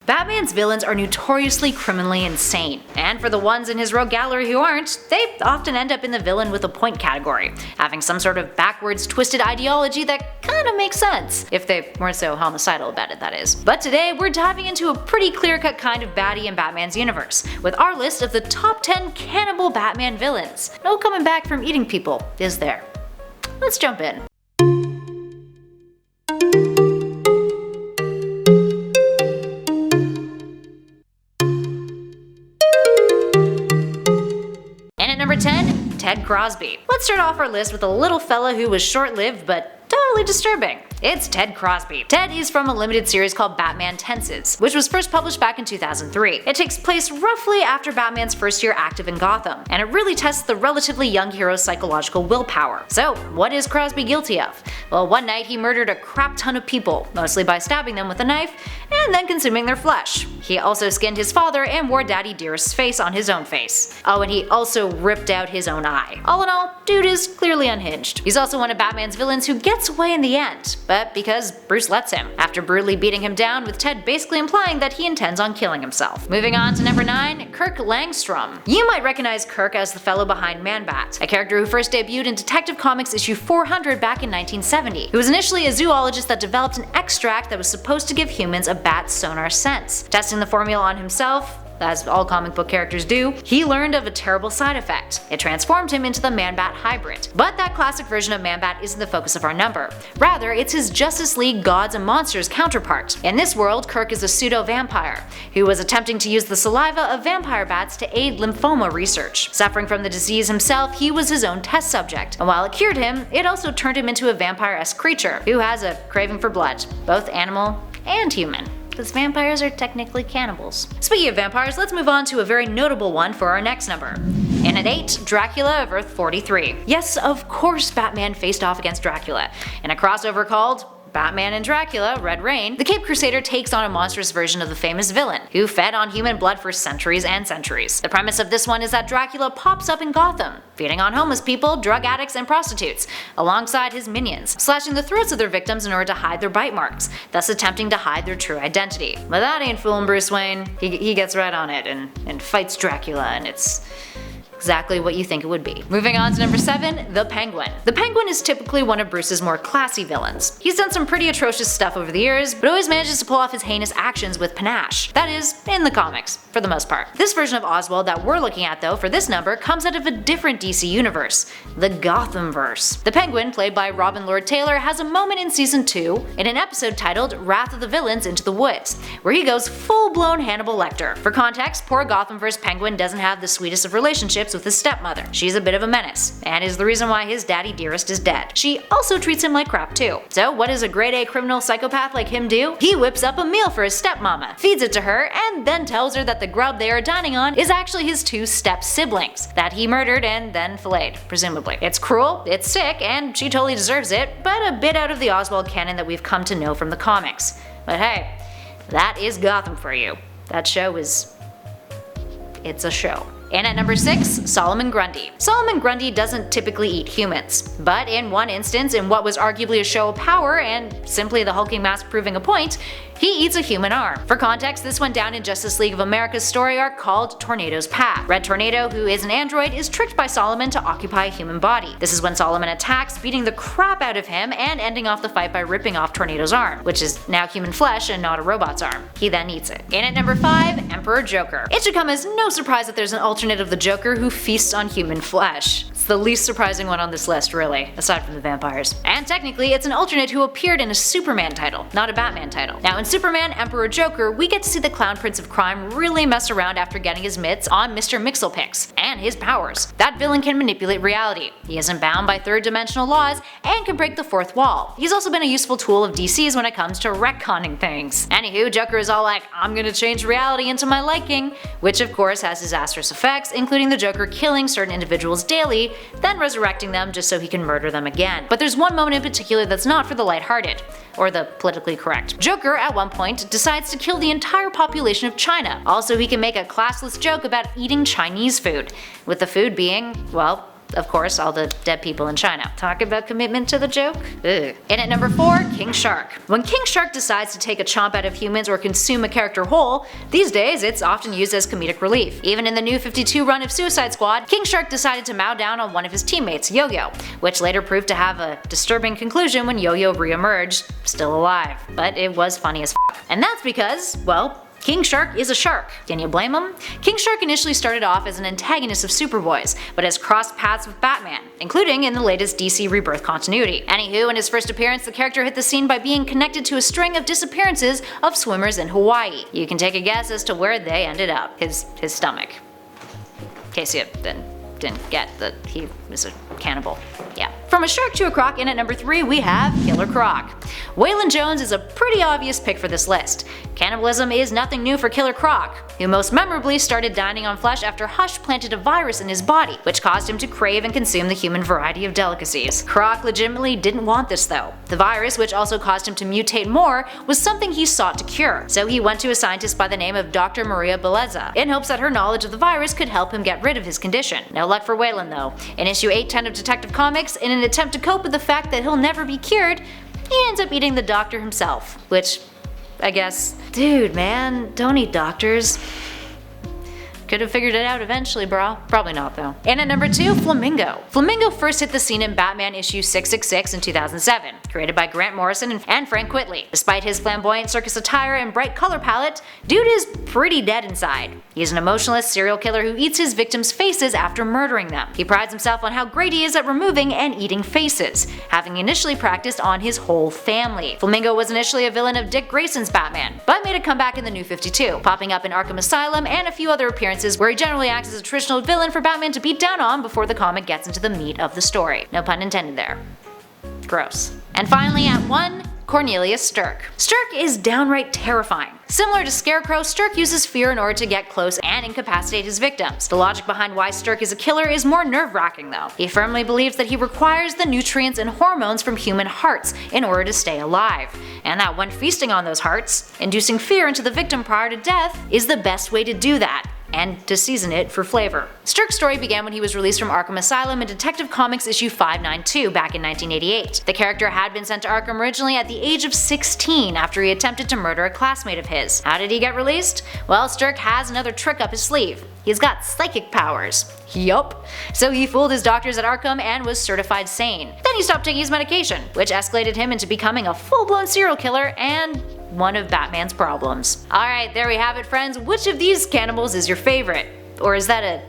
Batman's villains are notoriously criminally insane, and for the ones in his rogue gallery who aren't, they often end up in the villain with a point category, having some sort of backwards twisted ideology that kinda makes sense, if they weren't so homicidal about it, that is. But today we're diving into a pretty clear-cut kind of baddie in Batman's universe, with our list of the top 10 cannibal Batman villains. No coming back from eating people, is there? Let's jump in. And at number 10, Ted KROSBY. Let's start off our list with a little fella who was short-lived but totally disturbing. It's Ted KROSBY. Ted is from a limited series called Batman Tenses, which was first published back in 2003. It takes place roughly after Batman's first year active in Gotham, and it really tests the relatively young hero's psychological willpower. So, what is KROSBY guilty of? Well, one night he murdered a crap ton of people, mostly by stabbing them with a knife and then consuming their flesh. He also skinned his father and wore Daddy Dearest's face on his own face. Oh, and he also ripped out his own eye. All in all, dude is clearly unhinged. He's also one of Batman's villains who gets away in the end, but because Bruce lets him, after brutally beating him down, with Ted basically implying that he intends on killing himself. Moving on to number 9, KIRK LANGSTROM. You might recognize KIRK as the fellow behind Man-Bat, a character who first debuted in Detective Comics issue 400 back in 1970. He was initially a zoologist that developed an extract that was supposed to give humans a bat's sonar sense. Testing the formula on himself, as all comic book characters do, he learned of a terrible side effect. It transformed him into the Man-Bat hybrid. But that classic version of Man-Bat isn't the focus of our number. Rather, it's his Justice League Gods and Monsters counterpart. In this world, KIRK is a pseudo-vampire, who was attempting to use the saliva of vampire bats to aid lymphoma research. Suffering from the disease himself, he was his own test subject, and while it cured him, it also turned him into a vampire-esque creature, who has a craving for blood, both animal and human, because vampires are technically cannibals. Speaking of vampires, let's move on to a very notable one for our next number. And at 8, Dracula of Earth 43. Yes, of course Batman faced off against Dracula. In a crossover called Batman and Dracula, Red Reign, the Caped Crusader takes on a monstrous version of the famous villain, who fed on human blood for centuries and centuries. The premise of this one is that Dracula pops up in Gotham, feeding on homeless people, drug addicts, and prostitutes, alongside his minions, slashing the throats of their victims in order to hide their bite marks, thus attempting to hide their true identity. But that ain't fooling Bruce Wayne. He gets right on it and fights Dracula, and it's exactly what you think it would be. Moving on to number 7, the Penguin. The Penguin is typically one of Bruce's more classy villains. He's done some pretty atrocious stuff over the years, but always manages to pull off his heinous actions with panache. That is, in the comics, for the most part. This version of Oswald that we're looking at though for this number comes out of a different DC universe, the Gothamverse. The Penguin, played by Robin Lord Taylor, has a moment in season 2 in an episode titled Wrath of the Villains Into the Woods, where he goes full-blown Hannibal Lecter. For context, poor Gothamverse Penguin doesn't have the sweetest of relationships with his stepmother. She's a bit of a menace, and is the reason why his Daddy Dearest is dead. She also treats him like crap too. So what does a grade A criminal psychopath like him do? He whips up a meal for his stepmama, feeds it to her, and then tells her that the grub they are dining on is actually his 2 step-siblings that he murdered and then filleted, presumably. It's cruel, it's sick, and she totally deserves it, but a bit out of the Oswald canon that we've come to know from the comics. But hey, that is Gotham for you. That show is... it's a show. And at number 6, Solomon Grundy. Solomon Grundy doesn't typically eat humans, but in one instance, in what was arguably a show of power and simply the hulking mask proving a point, he eats a human arm. For context, this went down in Justice League of America's story arc called Tornado's Path. Red Tornado, who is an android, is tricked by Solomon to occupy a human body. This is when Solomon attacks, beating the crap out of him and ending off the fight by ripping off Tornado's arm, which is now human flesh and not a robot's arm. He then eats it. And at number 5, Emperor Joker. It should come as no surprise that there's an alternate of the Joker who feasts on human flesh. It's the least surprising one on this list, really, aside from the vampires. And technically, it's an alternate who appeared in a Superman title, not a Batman title. Now in Superman, Emperor Joker, we get to see the Clown Prince of Crime really mess around after getting his mitts on Mr. Mxyzptlk and his powers. That villain can manipulate reality. He isn't bound by third-dimensional laws and can break the fourth wall. He's also been a useful tool of DC's when it comes to retconning things. Anywho, Joker is all like, I'm gonna change reality into my liking, which of course has disastrous effects, including the Joker killing certain individuals daily, then resurrecting them just so he can murder them again. But there's one moment in particular that's not for the lighthearted, or the politically correct. Joker, at one point, decides to kill the entire population of China. Also, he can make a classless joke about eating Chinese food, with the food being, well, of course, all the dead people in China. Talk about commitment to the joke? Ugh. In at number 4, King Shark. When King Shark decides to take a chomp out of humans or consume a character whole, these days it's often used as comedic relief. Even in the New 52 run of Suicide Squad, King Shark decided to mow down on one of his teammates, Yo-Yo, which later proved to have a disturbing conclusion when Yo-Yo re-emerged, still alive. But it was funny as f. And that's because, well, King Shark is a shark. Can you blame him? King Shark initially started off as an antagonist of Superboy's, but has crossed paths with Batman, including in the latest DC Rebirth continuity. Anywho, in his first appearance, the character hit the scene by being connected to a string of disappearances of swimmers in Hawaii. You can take a guess as to where they ended up. His stomach. In case you didn't get that he was a cannibal. Yeah. From a shark to a croc, in at number 3 we have Killer Croc. Waylon Jones is a pretty obvious pick for this list. Cannibalism is nothing new for Killer Croc, who most memorably started dining on flesh after Hush planted a virus in his body, which caused him to crave and consume the human variety of delicacies. Croc legitimately didn't want this though. The virus, which also caused him to mutate more, was something he sought to cure, so he went to a scientist by the name of Dr. Maria Bellezza, in hopes that her knowledge of the virus could help him get rid of his condition. No luck for Waylon though. In issue 810 of Detective Comics, in an attempt to cope with the fact that he'll never be cured, he ends up eating the doctor himself, which, I guess, dude man, don't eat doctors. Could have figured it out eventually, bro. Probably not though. And at number 2, Flamingo. Flamingo first hit the scene in Batman issue 666 in 2007, created by Grant Morrison and Frank Quitely. Despite his flamboyant circus attire and bright color palette, dude is pretty dead inside. He's an emotionless serial killer who eats his victims' faces after murdering them. He prides himself on how great he is at removing and eating faces, having initially practiced on his whole family. Flamingo was initially a villain of Dick Grayson's Batman, but made a comeback in the New 52, popping up in Arkham Asylum and a few other appearances where he generally acts as a traditional villain for Batman to beat down on before the comic gets into the meat of the story. No pun intended there. Gross. And finally at 1, Cornelius STIRK. STIRK is downright terrifying. Similar to Scarecrow, STIRK uses fear in order to get close and incapacitate his victims. The logic behind why STIRK is a killer is more nerve-wracking though. He firmly believes that he requires the nutrients and hormones from human hearts in order to stay alive, and that when feasting on those hearts, inducing fear into the victim prior to death is the best way to do that, and to season it for flavor. STIRK's story began when he was released from Arkham Asylum in Detective Comics issue 592 back in 1988. The character had been sent to Arkham originally at the age of 16 after he attempted to murder a classmate of his. How did he get released? Well, STIRK has another trick up his sleeve. He's got psychic powers. Yup. So he fooled his doctors at Arkham and was certified sane. Then he stopped taking his medication, which escalated him into becoming a full-blown serial killer and one of Batman's problems. Alright, there we have it friends. Which of these cannibals is your favorite? Or is that a...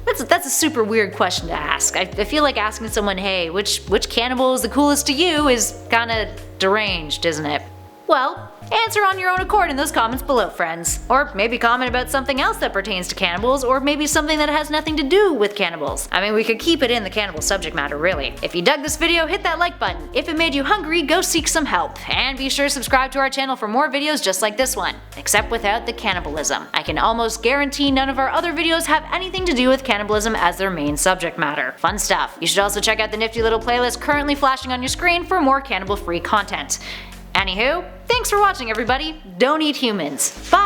That's a super weird question to ask. I feel like asking someone, hey, which cannibal is the coolest to you is kinda deranged, isn't it? Well, answer on your own accord in those comments below, friends. Or maybe comment about something else that pertains to cannibals, or maybe something that has nothing to do with cannibals. I mean, we could keep it in the cannibal subject matter, really. If you dug this video, hit that like button. If it made you hungry, go seek some help. And be sure to subscribe to our channel for more videos just like this one, except without the cannibalism. I can almost guarantee none of our other videos have anything to do with cannibalism as their main subject matter. Fun stuff. You should also check out the nifty little playlist currently flashing on your screen for more cannibal-free content. Anywho, thanks for watching everybody. Don't eat humans. Bye!